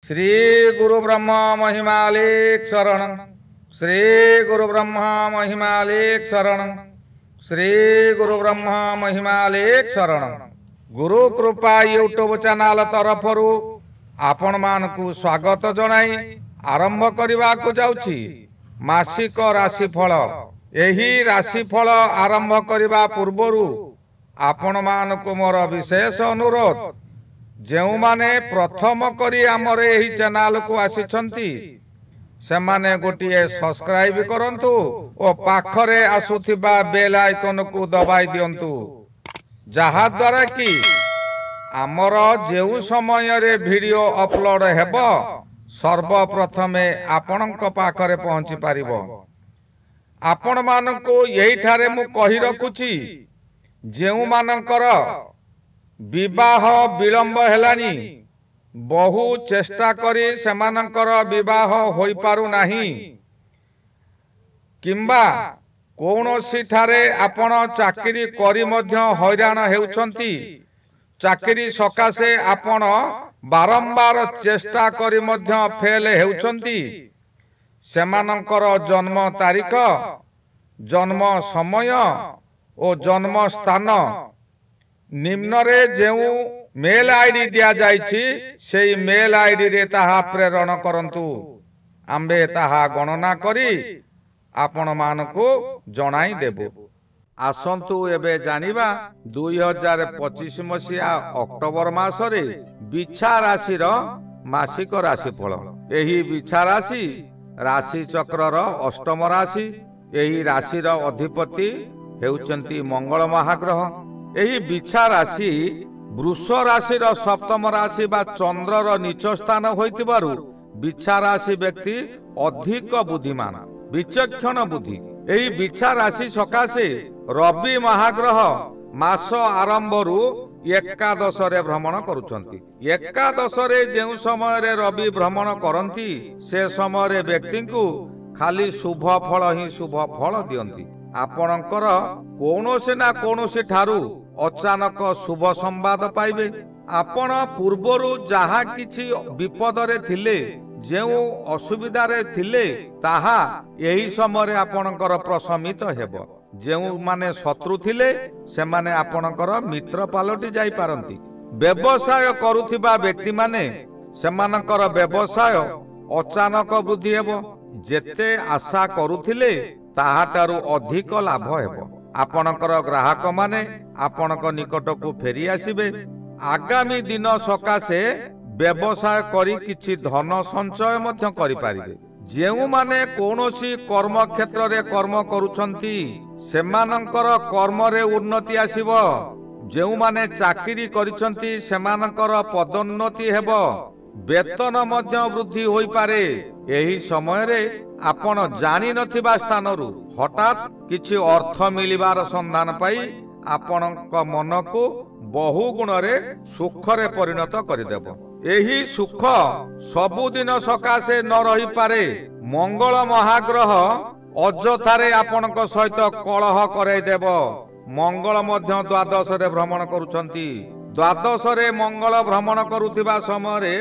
श्री गुरु ब्रह्मा महिमालेक शरण। श्री गुरु ब्रह्मा महिमालेक शरण। श्री गुरु ब्रह्मा महिमालेक शरण। गुरु कृपा यूट्यूब चैनल तरफरु आपण मानकु स्वागत जनाई आरंभ करने को जाउछि मासिक राशिफल। एही राशिफल आरंभ करने पूर्वरु आपण मानकु मोर विशेष अनुरोध, जेउ माने प्रथम करी आमर एही चैनल को आसीछंती से माने गोटिए सब्सक्राइब करंतु ओ पाखरे आसुथिबा बेल आइकन को दबाई दियंतु, जहा द्वारा कि आमर जेउ समय रे वीडियो अपलोड हेबो सर्वप्रथमे आपणक पाखरे पहुंची पारिबो। आपण मानको एही ठारे मु कहि रखुची, जेउ मानकर विवाह विलंब हेलानी, बहु चेष्टा करी सेमानकर विवाह होई पारु नाही, किंबा कौनसी ठारे आपण चाकरी करी मध्य हैरान हेउछंती, चाकरी सकाशे आपण बारंबार चेष्टा करी मध्य फेल हेउछंती, सेमानकर जन्म तारीख, जन्म समय और जन्म स्थान निम्न रे जेउ मेल आईडी दिया जाइछि सेई मेल आईडी रे ताहा प्रेरण करंतु। आम्बे ताहा गणना करी आपण मानको जणाई देबो। आसंतु एबे जानिबा 2025 मसिया अक्टोबर मास रे बिछा राशि रो मासिक राशिफल। एही बिछा राशि राशि चक्र रो अष्टम राशि। एही राशि रो अधिपति हेउचंती मंगल महाग्रह। एही बिछा राशि वृष राशि रो सप्तम राशि बा चंद्र रो नीच स्थान होइतिबारु बिछा राशि व्यक्ति अधिक बुद्धिमान, विचक्षण बुद्धि। एही बिछा राशि सकाशे रवि महाग्रह मास आरंभरु एकादश रे भ्रमण करुचंती। एकादश रे जेउ समय रे रवि भ्रमण करंती से समय रे व्यक्ति को खाली शुभ फल ही शुभ फल दियंती। आपणकर कौनसी ना कौनसी ठारू अचानक शुभ संवाद पाइबे। आपण पूर्वरु जहा किछि विपद रे थिले, जेउ असुविधा रे थिले, ताहा एही समय आपणकर प्रशमित हेबो। जेउ माने शत्रु थिले से माने आपणकर मित्र पालटी जाई पारंती। व्यवसाय करुथिबा व्यक्ति माने सेमानकर व्यवसाय अचानक वृद्धि हेबो। जेते आशा करुथिले ताहाटारु अधिक लाभ हेबो। आपणकर ग्राहक माने आपणक निकट को फेरी आसीबे। आगामी दिन सकाशे व्यवसाय करी किछि धन संचय मध्य करि पारिबे। जेउ माने कोनोसी कर्म क्षेत्र रे कर्म करूछंती सेमानकर कर्म रे उन्नति आसीबो। जेउ माने चाकरी करिछंती सेमानकर पदोन्नति हेबो। वेतन मध्य वृद्धि होई पारे। एही समय रे आपण जानि नथिबा स्थानरु हठात किछि अर्थ मिलिबार संधान पाई आपणक मन को बहु गुण रे सुख रे परिणत करिदेबो। एही सुख सबुदिन सकाशे न रही पारे। मंगल महाग्रह अजथारे आपणक सहित कलह कराई देबो। मंगल मध्य द्वादश रे भ्रमण करूछंती। द्वादश रे मंगल भ्रमण करुथिबा समय रे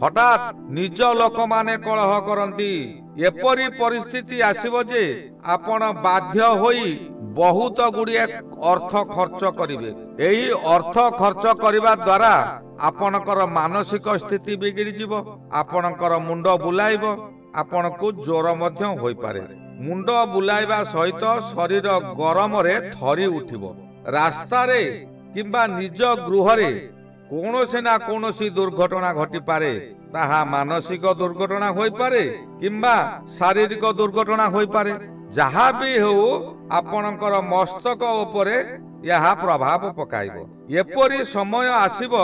हठात निज लोक माने कलह करंती। एपरी परिस्थिति आसीबो जे आपण बाध्य होई बहुत गुड़िए अर्थ खर्च करिवे। एही अर्थ खर्च करिबा द्वारा आपणकर मानसिक स्थिति बिगड़ी जिवो। आपणकर मुंड बुलाइबो। आपणको ज्वर मध्य होई पारे। मुंड बुलाइबा सहित शरीर गरम रे थरी उठिबो। रास्ता रे किंबा निज गृह रे कौनसी ना कौनसी दुर्घटना घटी पारे। ताहा मानसिक दुर्घटना होई पारे किंबा शारीरिक दुर्घटना होई पारे। जहा भी हो आपणकर मस्तक उपरे यह प्रभाव पकाइबो। एपरी समय आसीबो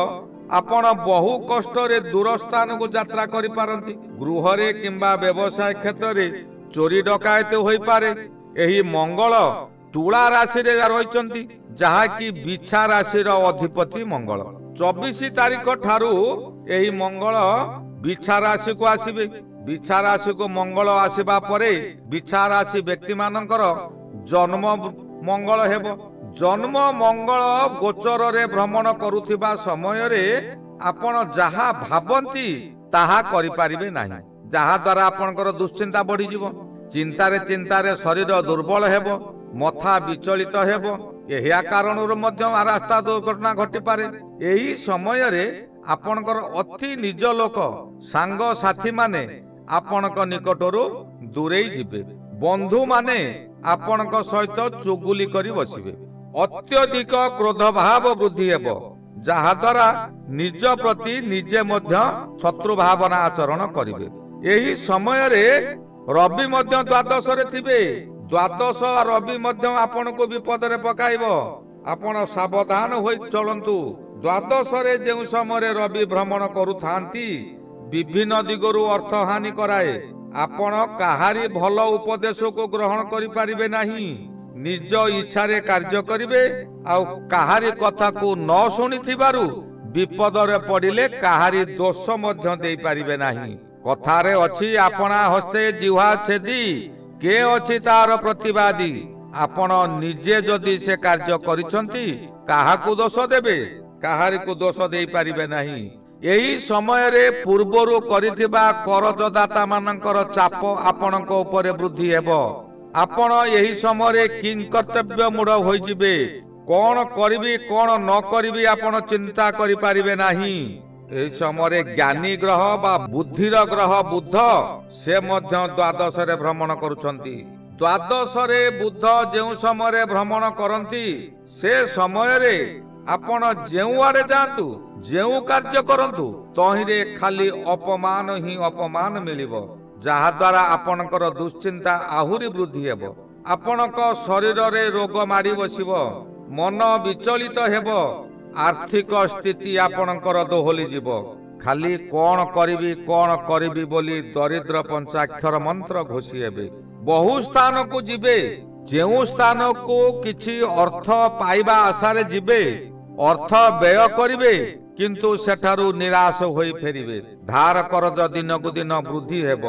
आपण बहु कष्ट रे दूर स्थान को यात्रा करि पारंती। गृह रे किंबा व्यवसाय क्षेत्र रे चोरी डकायत होई पारे। एही मंगल तुला राशि रे रहिचंती, जहा कि बिछा राशि रो अधिपति मंगल। 24 तारीख ठारू एही मंगल बिछा राशि को आसीबे। बिछा राशि को मंगल आसीबा परे बिछा राशि व्यक्ति मानकर जन्म मंगल हेबो। जन्म मंगल गोचर रे भ्रमण करुथिबा समय रे आपण जहा भाबंती ତାହା କରିପାରିବେ ନାହିଁ, ଯାହା ଦ୍ୱାରା ଆପଣଙ୍କର ଦୁଶ୍ଚିନ୍ତା ବଢିଯିବ। ଚିନ୍ତାରେ ଚିନ୍ତାରେ ଶରୀର ଦୁର୍ବଳ ହେବ, ମଥା ବିଚଳିତ ହେବ। ଏହା କାରଣରୁ ମଧ୍ୟ ରାସ୍ତା ଦୁର୍ଘଟଣା ଘଟିପାରେ। ଏହି ସମୟରେ ଆପଣଙ୍କର ଅତି ନିଜ ଲୋକ ସାଙ୍ଗସାଥୀ ମାନେ ଆପଣଙ୍କ ନିକଟରୁ ଦୂରେଇ ଯିବେ। ବନ୍ଧୁମାନେ ଆପଣଙ୍କ ସହିତ ଚୁଗୁଲି କରି ବସିବେ। ଅତ୍ୟଧିକ କ୍ରୋଧ ଭାବ ବୃଦ୍ଧି ହେବ, ଯାହାଦ୍ୱାରା ନିଜ ପ୍ରତି ନିଜେ ମଧ୍ୟ ଶତ୍ରୁ ଭାବନା ଆଚରଣ କରିବେ। ଏହି ସମୟରେ ରବି ମଧ୍ୟ ଦ୍ୱାଦଶରେ ଥିବେ। ଦ୍ୱାଦଶ ରବି ମଧ୍ୟ ଆପଣଙ୍କୁ ବିପଦରେ ପକାଇବ। ଆପଣ ସାବଧାନ ହୋଇ ଚଳନ୍ତୁ। ଦ୍ୱାଦଶରେ ଯେଉଁ ସମୟରେ ରବି ଭ୍ରମଣ କରୁଥାନ୍ତି, ବିଭିନ୍ନ ଦିଗରୁ ଅର୍ଥହାନି କରାଏ। ଆପଣ କାହାରି ଭଲ ଉପଦେଶକୁ ଗ୍ରହଣ କରିପାରିବେ ନାହିଁ। ନିଜ ଇଚ୍ଛାରେ କାର୍ଯ୍ୟ କରିବେ, ଆଉ କାହାରି କଥାକୁ ନ ଶୁଣିଥିବାରୁ ବିପଦରେ ପଡ଼ିଲେ କାହାରି ଦୋଷ ମଧ୍ୟ ଦେଇପାରିବେ ନାହିଁ। କଥାରେ ଅଛି, ଆପଣା ହସ୍ତେ ଜିହ୍ୱା ଛେଦି କେ ଅଛି ତାର ପ୍ରତିବାଦୀ। ଆପଣ ନିଜେ ଯଦି ସେ କାର୍ଯ୍ୟ କରିଛନ୍ତି, କାହାକୁ ଦୋଷ ଦେବେ? କାହାରିକୁ ଦୋଷ ଦେଇପାରିବେ ନାହିଁ। ଏହି ସମୟରେ ପୂର୍ବରୁ କରିଥିବା କରଜଦାତା ମାନଙ୍କର ଚାପ ଆପଣଙ୍କ ଉପରେ ବୃଦ୍ଧି ହେବ। ଆପଣ ଏହି ସମୟରେ କିଂକର୍ତ୍ତବ୍ୟ ମୂଢ଼ ହୋଇଯିବେ। କଣ କରିବି କଣ ନ କରିବି ଆପଣ ଚିନ୍ତା କରିପାରିବେ ନାହିଁ। ଏହି ସମୟରେ ଜ୍ଞାନୀ ଗ୍ରହ ବା ବୁଦ୍ଧିର ଗ୍ରହ ବୁଧ, ସେ ମଧ୍ୟ ଦ୍ୱାଦଶରେ ଭ୍ରମଣ କରୁଛନ୍ତି। ଦ୍ୱାଦଶରେ ବୁଧ ଯେଉଁ ସମୟରେ ଭ୍ରମଣ କରନ୍ତି, ସେ ସମୟରେ ଆପଣ ଯେଉଁଆଡ଼େ ଯାଆନ୍ତୁ, ଯେଉଁ କାର୍ଯ୍ୟ କରନ୍ତୁ, ତହିଁରେ ଖାଲି ଅପମାନ ହିଁ ଅପମାନ ମିଳିବ, ଯାହାଦ୍ୱାରା ଆପଣଙ୍କର ଦୁଶ୍ଚିନ୍ତା ଆହୁରି ବୃଦ୍ଧି ହେବ। ଆପଣଙ୍କ ଶରୀରରେ ରୋଗ ମାଡ଼ି ବସିବ, ମନ ବିଚଳିତ ହେବ, ଆର୍ଥିକ ସ୍ଥିତି ଆପଣଙ୍କର ଦୋହଲି ଯିବ। ଖାଲି କଣ କରିବି ବୋଲି ଦରିଦ୍ର ପଞ୍ଚାକ୍ଷର ମନ୍ତ୍ର ଘୋଷି ହେବେ। ବହୁ ସ୍ଥାନକୁ ଯିବେ, ଯେଉଁ ସ୍ଥାନକୁ କିଛି ଅର୍ଥ ପାଇବା ଆଶାରେ ଯିବେ, ଅର୍ଥ ବ୍ୟୟ କରିବେ, କିନ୍ତୁ ସେଠାରୁ ନିରାଶ ହୋଇ ଫେରିବେ। ଧାର କରଜ ଦିନକୁ ଦିନ ବୃଦ୍ଧି ହେବ।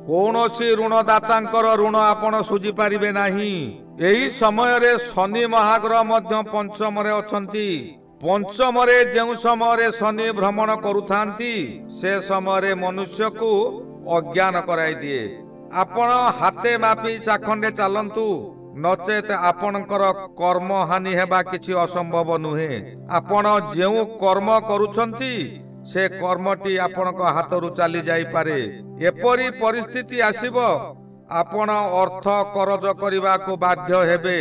କୌଣସି ଋଣଦାତାଙ୍କର ଋଣ ଆପଣ ସୁଝି ପାରିବେ ନାହିଁ। ଏହି ସମୟରେ ଶନି ମହାଗ୍ରହ ମଧ୍ୟ ପଞ୍ଚମରେ ଅଛନ୍ତି। ପଞ୍ଚମରେ ଯେଉଁ ସମୟରେ ଶନି ଭ୍ରମଣ କରୁଥାନ୍ତି, ସେ ସମୟରେ ମନୁଷ୍ୟକୁ ଅଜ୍ଞାନ କରାଇ ଦିଏ। ଆପଣ ହାତେ ମାପି ଚାଖଣ୍ଡେ ଚାଲନ୍ତୁ, ନଚେତ ଆପଣଙ୍କର କର୍ମ ହାନି ହେବା କିଛି ଅସମ୍ଭବ ନୁହେଁ। ଆପଣ ଯେଉଁ କର୍ମ କରୁଛନ୍ତି, ସେ କର୍ମଟି ଆପଣଙ୍କ ହାତରୁ ଚାଲି ଯାଇପାରେ। ଏପରି ପରିସ୍ଥିତି ଆସିବ, ଆପଣ ଅର୍ଥ କରଜ କରିବାକୁ ବାଧ୍ୟ ହେବେ,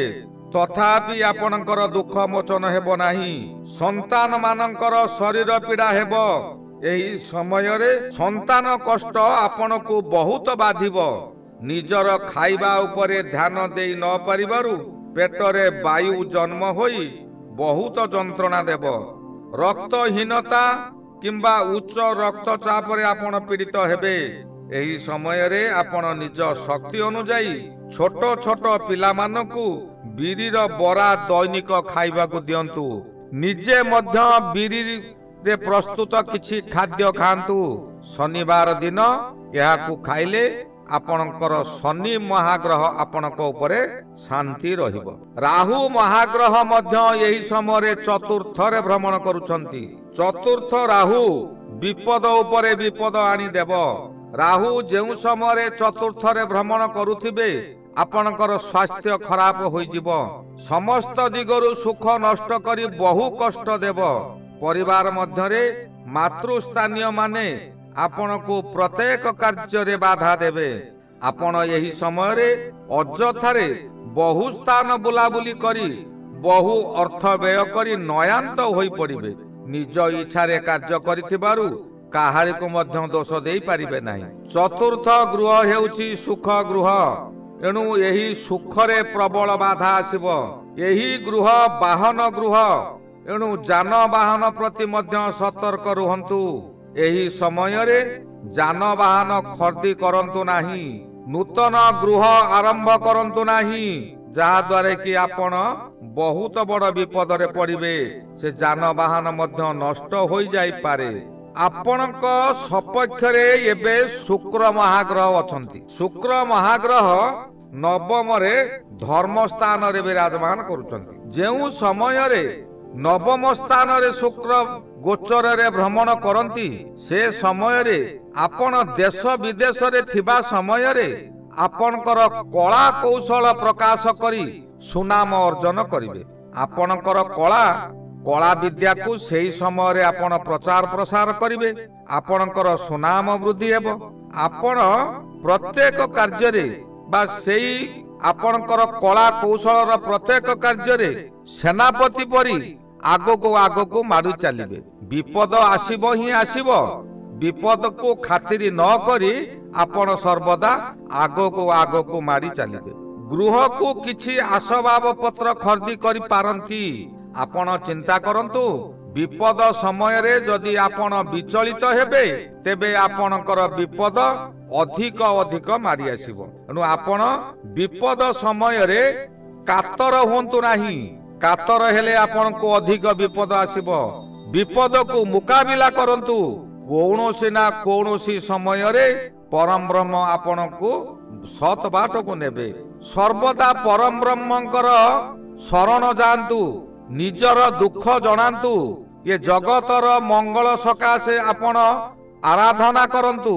ତଥାପି ଆପଣଙ୍କର ଦୁଃଖ ମୋଚନ ହେବ ନାହିଁ। ସନ୍ତାନ ମାନଙ୍କର ଶରୀର ପୀଡ଼ା ହେବ। ଏହି ସମୟରେ ସନ୍ତାନ କଷ୍ଟ ଆପଣଙ୍କୁ ବହୁତ ବାଧିବ। ନିଜର ଖାଇବା ଉପରେ ଧ୍ୟାନ ଦେଇ ନ ପାରିବାରୁ ପେଟରେ ବାୟୁ ଜନ୍ମ ହୋଇ ବହୁତ ଯନ୍ତ୍ରଣା ଦେବ। ରକ୍ତହୀନତା କିମ୍ବା ଉଚ୍ଚ ରକ୍ତଚାପରେ ଆପଣ ପୀଡ଼ିତ ହେବେ। ଏହି ସମୟରେ ଆପଣ ନିଜ ଶକ୍ତି ଅନୁଯାୟୀ ଛୋଟ ଛୋଟ ପିଲାମାନଙ୍କୁ ବିରିର ବରା ଦୈନିକ ଖାଇବାକୁ ଦିଅନ୍ତୁ। ନିଜେ ମଧ୍ୟ ବିରିରେ ପ୍ରସ୍ତୁତ କିଛି ଖାଦ୍ୟ ଖାଆନ୍ତୁ। ଶନିବାର ଦିନ ଏହାକୁ ଖାଇଲେ ଆପଣଙ୍କର ଶନି ମହାଗ୍ରହ ଆପଣଙ୍କ ଉପରେ ଶାନ୍ତି ରହିବ। ରାହୁ ମହାଗ୍ରହ ମଧ୍ୟ ଏହି ସମୟରେ ଚତୁର୍ଥରେ ଭ୍ରମଣ କରୁଛନ୍ତି। ଚତୁର୍ଥ ରାହୁ ବିପଦ ଉପରେ ବିପଦ ଆଣିଦେବ। ରାହୁ ଯେଉଁ ସମୟରେ ଚତୁର୍ଥରେ ଭ୍ରମଣ କରୁଥିବେ, ଆପଣଙ୍କର ସ୍ୱାସ୍ଥ୍ୟ ଖରାପ ହୋଇଯିବ। ସମସ୍ତ ଦିଗରୁ ସୁଖ ନଷ୍ଟ କରି ବହୁ କଷ୍ଟ ଦେବ। ପରିବାର ମଧ୍ୟରେ ମାତୃସ୍ଥାନୀୟ ମାନେ ଆପଣଙ୍କୁ ପ୍ରତ୍ୟେକ କାର୍ଯ୍ୟରେ ବାଧା ଦେବେ। ଆପଣ ଏହି ସମୟରେ ଅଯଥାରେ ବହୁ ସ୍ଥାନ ବୁଲାବୁଲି କରି ବହୁ ଅର୍ଥ ବ୍ୟୟ କରି ନୟାନ୍ତ ହୋଇପଡ଼ିବେ। ନିଜ ଇଚ୍ଛାରେ କାର୍ଯ୍ୟ କରିଥିବାରୁ କାହାରିକୁ ମଧ୍ୟ ଦୋଷ ଦେଇପାରିବେ ନାହିଁ। ଚତୁର୍ଥ ଗୃହ ହେଉଛି ସୁଖ ଗୃହ, ଏଣୁ ଏହି ସୁଖରେ ପ୍ରବଳ ବାଧା ଆସିବ। ଏହି ଗୃହ ବାହନ ଗୃହ, ଏଣୁ ଯାନବାହନ ପ୍ରତି ମଧ୍ୟ ସତର୍କ ରୁହନ୍ତୁ। ଏହି ସମୟରେ ଯାନବାହନ ଖର୍ଦି କରନ୍ତୁ ନାହିଁ। ନୂତନ ଗୃହ ଆରମ୍ଭ କରନ୍ତୁ ନାହିଁ, ଯାହାଦ୍ୱାରା କି ଆପଣ ବହୁତ ବଡ଼ ବିପଦରେ ପଡ଼ିବେ। ସେ ଯାନବାହନ ମଧ୍ୟ ନଷ୍ଟ ହୋଇଯାଇପାରେ। ଆପଣଙ୍କ ସପକ୍ଷରେ ଏବେ ଶୁକ୍ର ମହାଗ୍ରହ ଅଛନ୍ତି। ଶୁକ୍ର ମହାଗ୍ରହ ନବମରେ ଧର୍ମ ସ୍ଥାନରେ ବିରାଜମାନ କରୁଛନ୍ତି। ଯେଉଁ ସମୟରେ ନବମ ସ୍ଥାନରେ ଶୁକ୍ର ଗୋଚରରେ ଭ୍ରମଣ କରନ୍ତି, ସେ ସମୟରେ आपण देश विदेश रे थिबा समय रे आपणकर कला कौशल प्रकाश करी सुनाम अर्जन करिवे। आपणकर कला विद्या को सेही समय रे आपण प्रचार प्रसार करिवे। आपणकर सुनाम वृद्धि हेबो। आपण प्रत्येक कार्य रे बा सेही आपणकर कला कौशल प्रत्येक कार्य रे सेनापति परी आगको माडू चलिए। विपद आसीबो ही आसीबो। विपद को खातिर न करी आपण सर्वदा आगको मारी चलिए। गृह को किछि आसबाब पत्र खरीदी करी पारंती। आपण चिंता करंतु विपद समय रे जदि आपण विचलित हेबे तेबे आपणकर विपद अधिक अधिक मारी आसीबो। एनु आपण विपद समय रे कातर होंतु नाही। कातर हेले आपण को अधिक विपद आसीबो। विपद को मुकाबिला करंतु। कौनसी ना कौनसी समय रे परम ब्रह्म आपण को सत बाट को नेबे। सर्वदा परम ब्रह्मंकर शरण जांतु। निजर दुख जणांतु। ये जगतर मंगल सकाशे आपण आराधना करंतु।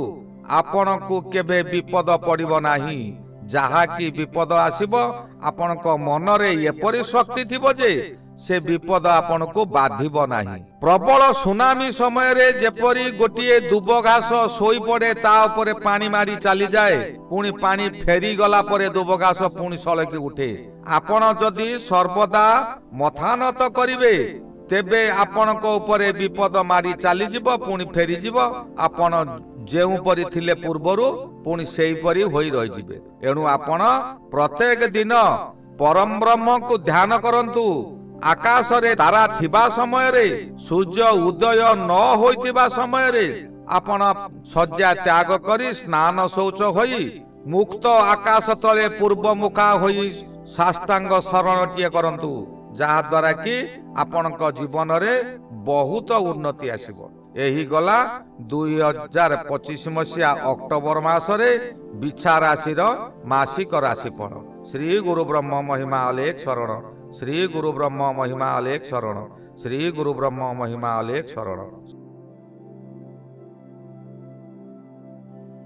आपण को केबे विपद पड़िबो नाही। जहा कि विपद आसीबो आपण को मन रे एपरि शक्ति थिबो जे से विपद आपण को बाधिबो नाही। प्रबल सुनामी समय रे जेपरि गोटिए दुब घास सोई पड़े ता उपरे पानी मारी चली जाए पुणी पानी फेरी गला परे दुब घास पुणी सळकी उठे। आपण जदि सर्वदा मथानत करिवे तेबे आपण को उपरे विपद मारी चली जिवो पुणी फेरी जिवो। आपण जेउ परि थिले पूर्वरु पुणी सेही परि होई रहि जिवे। एणु आपण प्रत्येक दिन परम ब्रह्म को ध्यान करंतु। आकाश रे तारा थिबा समय रे सूर्य उदय न होइतिबा समय रे आपण सज्जा त्याग करी स्नान शौच होई मुक्त आकाश तले पूर्व मुखा होई साष्टांग शरणटिए करंतु। जहा द्वारा कि आपणक जीवन रे बहुत उन्नति आसीबो। एही गला 2025 मसिया अक्टोबर मास रे बिछा राशि मासिक राशिफल। श्री गुरु ब्रह्म महिमा अलेख शरण। श्री गुरु ब्रह्म महिमा अलेख शरण। श्री गुरु ब्रह्म महिमा अलेख शरण।